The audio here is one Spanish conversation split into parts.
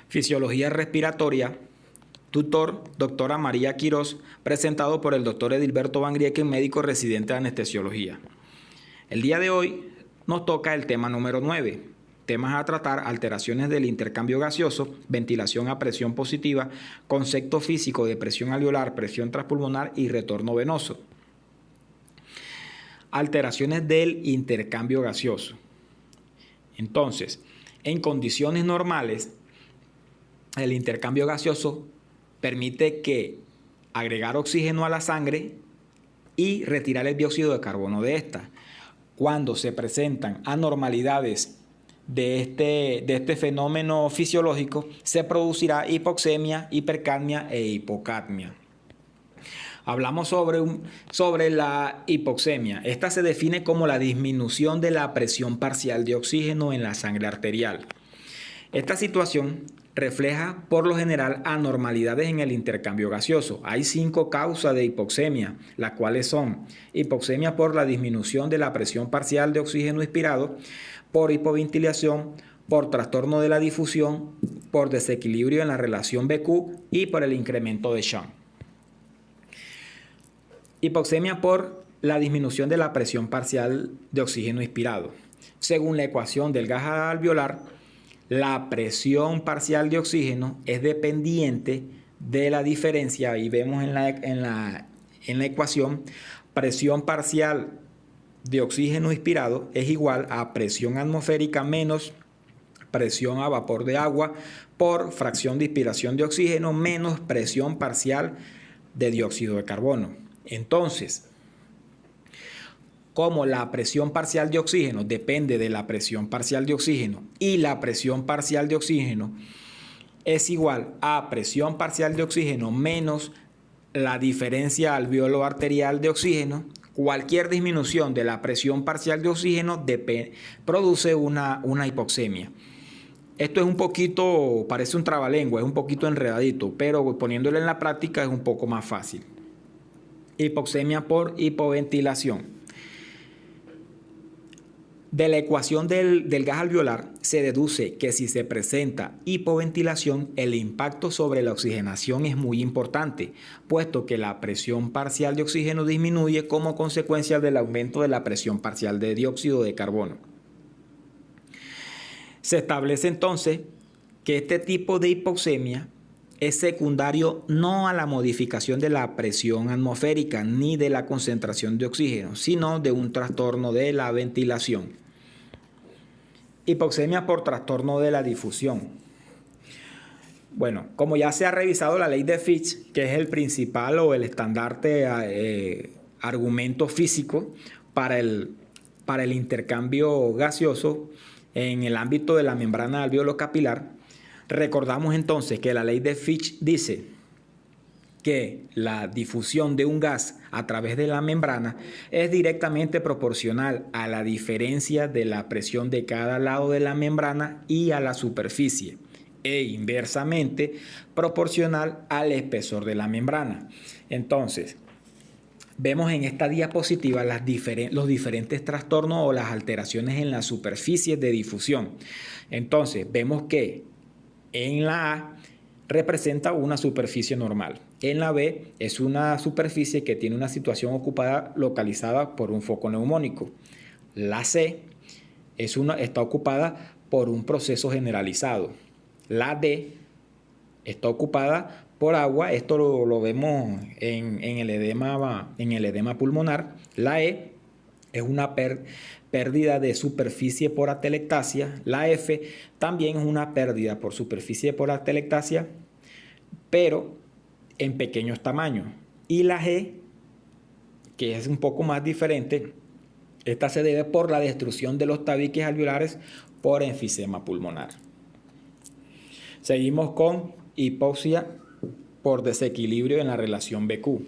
Fisiología respiratoria, tutor, doctora María Quirós, presentado por el doctor Edilberto Van Grieken, médico residente de anestesiología. El día de hoy nos toca el tema número 9, temas a tratar: alteraciones del intercambio gaseoso, ventilación a presión positiva, concepto físico de presión alveolar, presión transpulmonar y retorno venoso. Alteraciones del intercambio gaseoso. Entonces, en condiciones normales, el intercambio gaseoso permite que agregar oxígeno a la sangre y retirar el dióxido de carbono de esta. Cuando se presentan anormalidades de este fenómeno fisiológico, se producirá hipoxemia, hipercapnia e hipocapnia. Hablamos sobre la hipoxemia. Esta se define como la disminución de la presión parcial de oxígeno en la sangre arterial. Esta situación refleja por lo general anormalidades en el intercambio gaseoso. Hay 5 causas de hipoxemia, las cuales son: hipoxemia por la disminución de la presión parcial de oxígeno inspirado, por hipoventilación, por trastorno de la difusión, por desequilibrio en la relación BQ y por el incremento de Shank. Hipoxemia por la disminución de la presión parcial de oxígeno inspirado. Según la ecuación del gas alveolar, la presión parcial de oxígeno es dependiente de la diferencia. Ahí vemos en la ecuación, presión parcial de oxígeno inspirado es igual a presión atmosférica menos presión a vapor de agua por fracción de inspiración de oxígeno menos presión parcial de dióxido de carbono. Entonces, como la presión parcial de oxígeno depende de la presión parcial de oxígeno y la presión parcial de oxígeno es igual a presión parcial de oxígeno menos la diferencia alveolo arterial de oxígeno, cualquier disminución de la presión parcial de oxígeno produce una hipoxemia. Esto es un poquito, parece un trabalengua, es un poquito enredadito, pero poniéndolo en la práctica es un poco más fácil. Hipoxemia por hipoventilación. De la ecuación del gas alveolar se deduce que si se presenta hipoventilación, el impacto sobre la oxigenación es muy importante, puesto que la presión parcial de oxígeno disminuye como consecuencia del aumento de la presión parcial de dióxido de carbono. Se establece entonces que este tipo de hipoxemia es secundario no a la modificación de la presión atmosférica ni de la concentración de oxígeno, sino de un trastorno de la ventilación. Hipoxemia por trastorno de la difusión. Bueno, como ya se ha revisado la ley de Fitch, que es el principal o el estandarte argumento físico para el intercambio gaseoso en el ámbito de la membrana alveolo-capilar, recordamos entonces que la ley de Fitch dice que la difusión de un gas a través de la membrana es directamente proporcional a la diferencia de la presión de cada lado de la membrana y a la superficie, e inversamente proporcional al espesor de la membrana. Entonces, vemos en esta diapositiva los diferentes trastornos o las alteraciones en las superficies de difusión. Entonces, vemos que en la A representa una superficie normal. En la B es una superficie que tiene una situación ocupada localizada por un foco neumónico. La C está ocupada por un proceso generalizado. La D está ocupada por agua. Esto lo vemos en el edema pulmonar. La E es una pérdida de superficie por atelectasia. La F también es una pérdida por superficie por atelectasia, pero en pequeños tamaños. Y la G, que es un poco más diferente, esta se debe por la destrucción de los tabiques alveolares por enfisema pulmonar. Seguimos con hipoxia por desequilibrio en la relación BQ.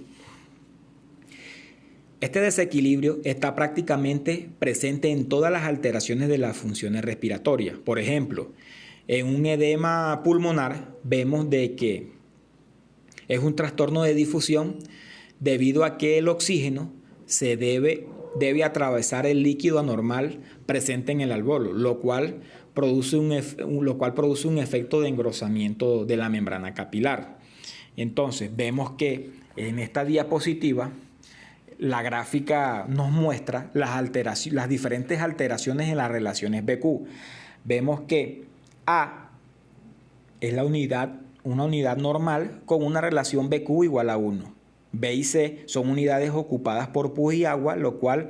Este desequilibrio está prácticamente presente en todas las alteraciones de las funciones respiratorias. Por ejemplo, en un edema pulmonar vemos de que es un trastorno de difusión debido a que el oxígeno debe atravesar el líquido anormal presente en el alveolo, lo cual lo cual produce un efecto de engrosamiento de la membrana capilar. Entonces vemos que en esta diapositiva la gráfica nos muestra las diferentes alteraciones en las relaciones BQ. Vemos que A es una unidad normal con una relación BQ igual a 1. B y C son unidades ocupadas por pus y agua, lo cual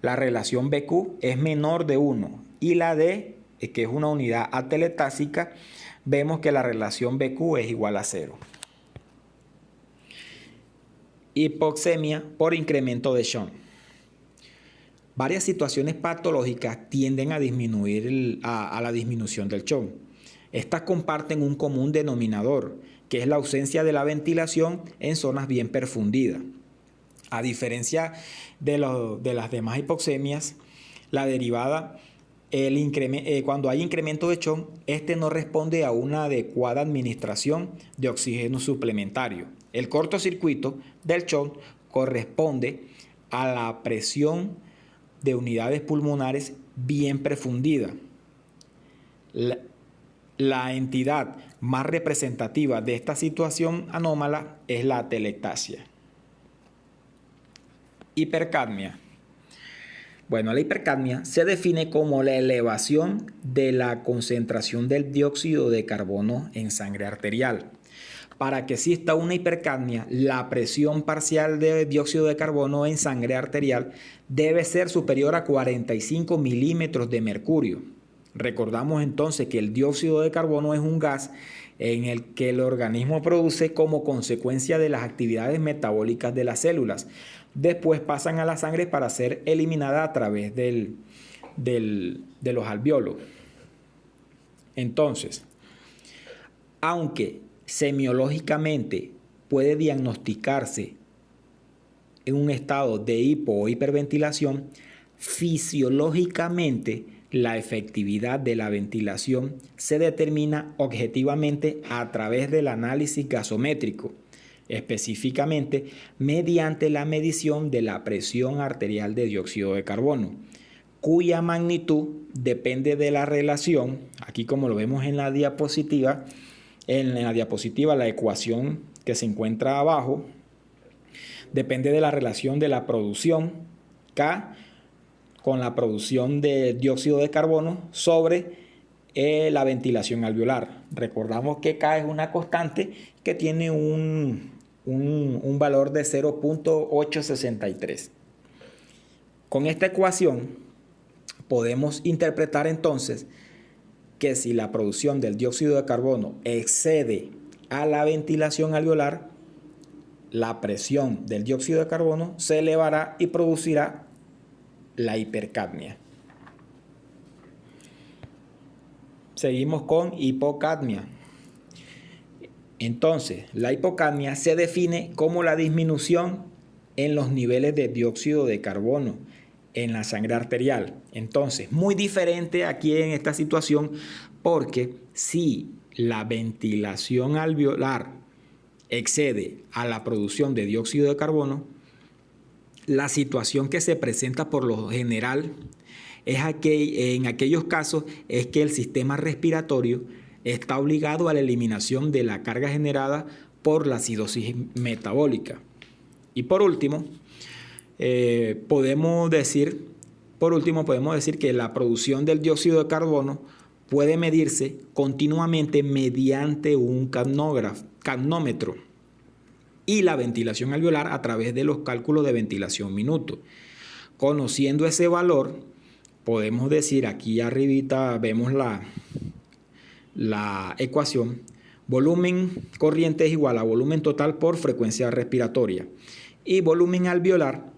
la relación BQ es menor de 1. Y la D, que es una unidad atelectásica, vemos que la relación BQ es igual a 0. Hipoxemia por incremento de Shum. Varias situaciones patológicas tienden a disminuir a la disminución del Shum. Estas comparten un común denominador, que es la ausencia de la ventilación en zonas bien perfundidas. A diferencia de las demás hipoxemias, la derivada, cuando hay incremento de Shum, este no responde a una adecuada administración de oxígeno suplementario. El cortocircuito del Shum corresponde a la presión de unidades pulmonares bien perfundida. La entidad más representativa de esta situación anómala es la atelectasia. Hipercapnia. Bueno, la hipercapnia se define como la elevación de la concentración del dióxido de carbono en sangre arterial. Para que exista una hipercapnia, la presión parcial de dióxido de carbono en sangre arterial debe ser superior a 45 milímetros de mercurio. Recordamos entonces que el dióxido de carbono es un gas en el que el organismo produce como consecuencia de las actividades metabólicas de las células. Después pasan a la sangre para ser eliminada a través de los alvéolos. Entonces, aunque semiológicamente puede diagnosticarse en un estado de hipo o hiperventilación, fisiológicamente la efectividad de la ventilación se determina objetivamente a través del análisis gasométrico, específicamente mediante la medición de la presión arterial de dióxido de carbono, cuya magnitud depende de la relación, aquí como lo vemos en la diapositiva, la ecuación que se encuentra abajo, depende de la relación de la producción K con la producción de dióxido de carbono sobre la ventilación alveolar. Recordamos que K es una constante que tiene un valor de 0.863. Con esta ecuación podemos interpretar entonces que si la producción del dióxido de carbono excede a la ventilación alveolar, la presión del dióxido de carbono se elevará y producirá la hipercapnia. Seguimos con hipocapnia. Entonces, la hipocapnia se define como la disminución en los niveles de dióxido de carbono en la sangre arterial. Entonces, muy diferente aquí en esta situación, porque si la ventilación alveolar excede a la producción de dióxido de carbono, la situación que se presenta por lo general en aquellos casos es que el sistema respiratorio está obligado a la eliminación de la carga generada por la acidosis metabólica. Y por último, podemos decir que la producción del dióxido de carbono puede medirse continuamente mediante un capnómetro y la ventilación alveolar a través de los cálculos de ventilación minuto. Conociendo ese valor, podemos decir, aquí arribita vemos la ecuación, volumen corriente es igual a volumen total por frecuencia respiratoria, y volumen alveolar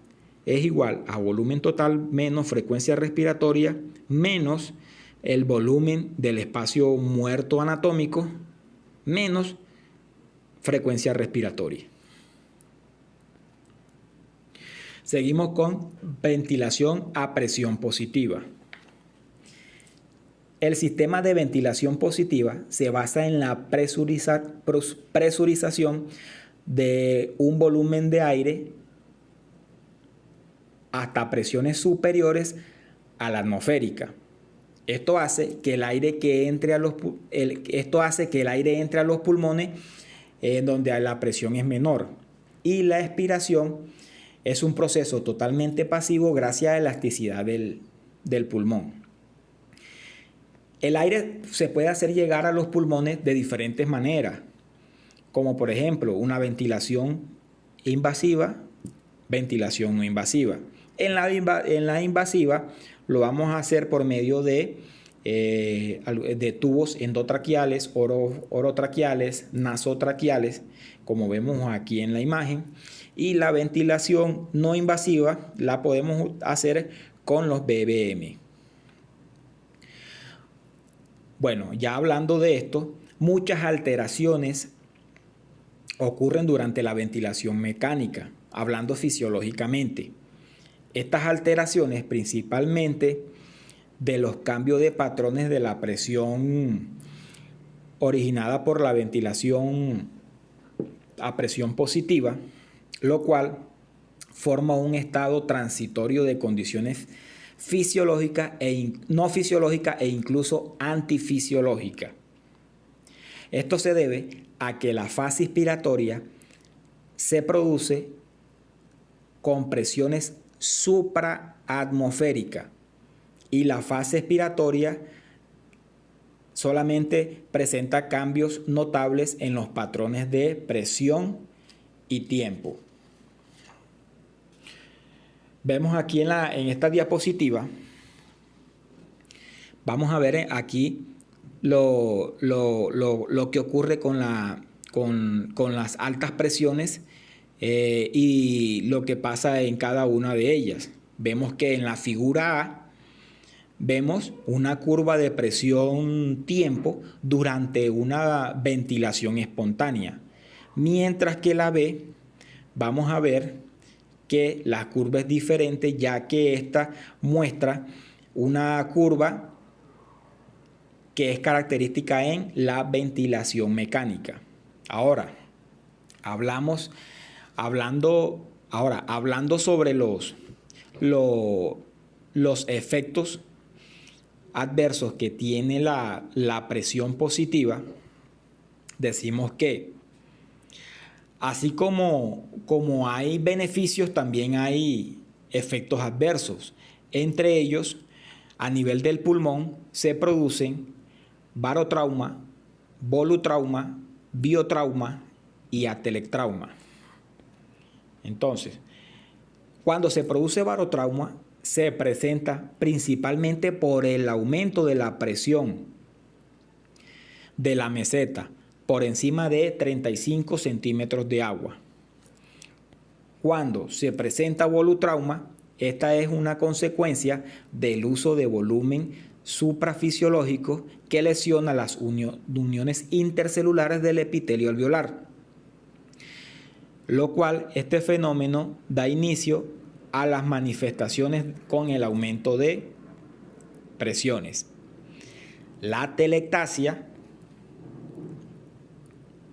es igual a volumen total menos frecuencia respiratoria menos el volumen del espacio muerto anatómico menos frecuencia respiratoria. Seguimos con ventilación a presión positiva. El sistema de ventilación positiva se basa en la presurización de un volumen de aire hasta presiones superiores a la atmosférica. Esto hace que el aire entre a los pulmones donde la presión es menor. Y la expiración es un proceso totalmente pasivo gracias a la elasticidad del pulmón. El aire se puede hacer llegar a los pulmones de diferentes maneras, como por ejemplo una ventilación invasiva, ventilación no invasiva. En la invasiva lo vamos a hacer por medio de tubos endotraqueales, orotraqueales, nasotraqueales, como vemos aquí en la imagen. Y la ventilación no invasiva la podemos hacer con los BBM. Bueno, ya hablando de esto, muchas alteraciones ocurren durante la ventilación mecánica, hablando fisiológicamente. Estas alteraciones principalmente de los cambios de patrones de la presión originada por la ventilación a presión positiva, lo cual forma un estado transitorio de condiciones fisiológicas no fisiológicas e incluso antifisiológicas. Esto se debe a que la fase inspiratoria se produce con presiones supraatmosféricas y la fase expiratoria solamente presenta cambios notables en los patrones de presión y tiempo. Vemos aquí en esta diapositiva, vamos a ver aquí lo que ocurre con las altas presiones y lo que pasa en cada una de ellas. Vemos que en la figura A vemos una curva de presión-tiempo durante una ventilación espontánea, mientras que la B vamos a ver que la curva es diferente, ya que esta muestra una curva que es característica en la ventilación mecánica. Ahora, hablando sobre los efectos adversos que tiene la presión positiva, decimos que así como hay beneficios, también hay efectos adversos. Entre ellos, a nivel del pulmón, se producen barotrauma, volutrauma, biotrauma y atelectrauma. Entonces, cuando se produce barotrauma, se presenta principalmente por el aumento de la presión de la meseta por encima de 35 centímetros de agua. Cuando se presenta volutrauma, esta es una consecuencia del uso de volumen suprafisiológico que lesiona las uniones intercelulares del epitelio alveolar, lo cual este fenómeno da inicio a las manifestaciones con el aumento de presiones. La telectasia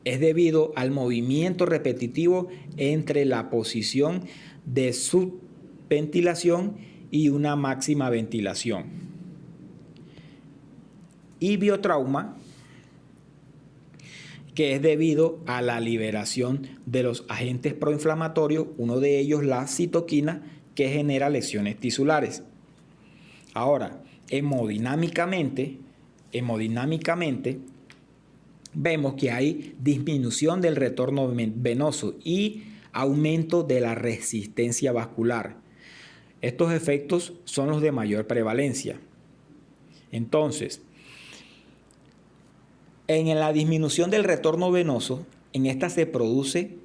es debido al movimiento repetitivo entre la posición de subventilación y una máxima ventilación. Y biotrauma, que es debido a la liberación de los agentes proinflamatorios, uno de ellos la citoquina, que genera lesiones tisulares. Ahora, hemodinámicamente vemos que hay disminución del retorno venoso y aumento de la resistencia vascular. Estos efectos son los de mayor prevalencia. Entonces, en la disminución del retorno venoso, en esta se produce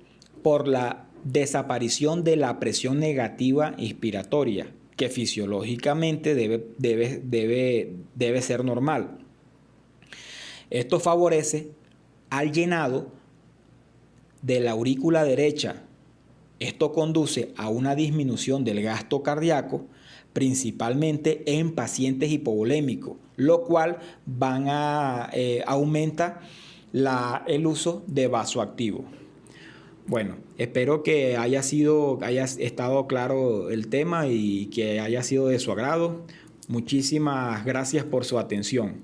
por la desaparición de la presión negativa inspiratoria, que fisiológicamente debe ser normal. Esto favorece al llenado de la aurícula derecha. Esto conduce a una disminución del gasto cardíaco, principalmente en pacientes hipovolémicos, lo cual aumenta el uso de vasoactivo. Bueno, espero que haya estado claro el tema y que haya sido de su agrado. Muchísimas gracias por su atención.